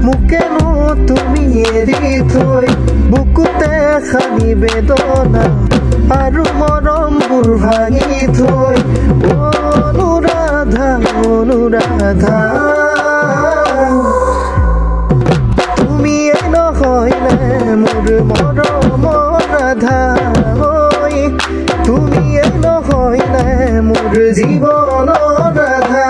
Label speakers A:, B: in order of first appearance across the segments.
A: মুকেনো তুমি এৰি থৈ বুকুতে খানি বেদনা আৰু মৰমবোৰ ভাঙি থৈ অনুৰাধা অনুৰাধা তুমি নহয়নে মোৰ মৰমৰ ৰাধা তুমি নহয়নে মোৰ জীৱনৰ ৰাধা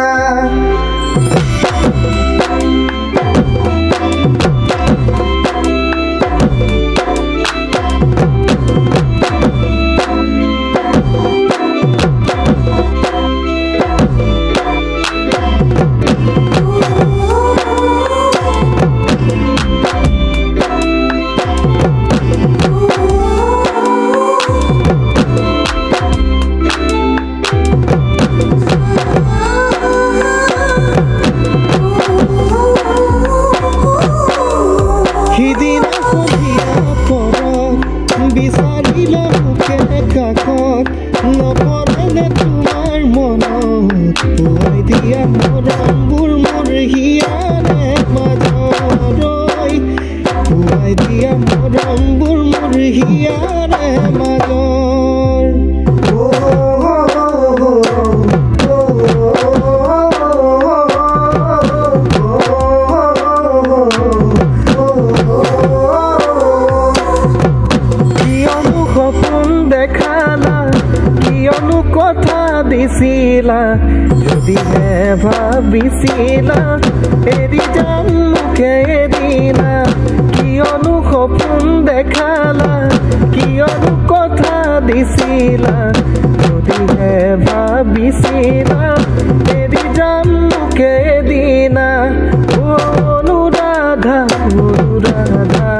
A: নপৰেনে তোমাৰ মনত পুৱাই দিয়া মৰমবোৰ মোৰ হিয়াৰে মাজৰ পুৱাই দিয়া মৰমবোৰ মোৰ হিয়াৰে মাজৰ কিয়নো সপোন দেখালা কিয়নো কথা দিছিলা যদিহে ভাবিছিলা এৰি যাম মুখে এৰিলা কিয়নো সপোন দেখালা কিয়নো কথা দিছিলা যদিহে ভাবিছিলা এৰি যাম মুখে এৰিলা অনুৰাধা অনুৰাধা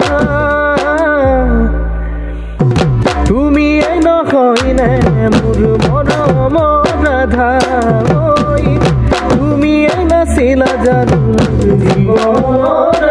A: তুমি নহয়নে মোৰ মৰমৰ ৰাধা তুমি নাছিলা জানো জীৱনৰ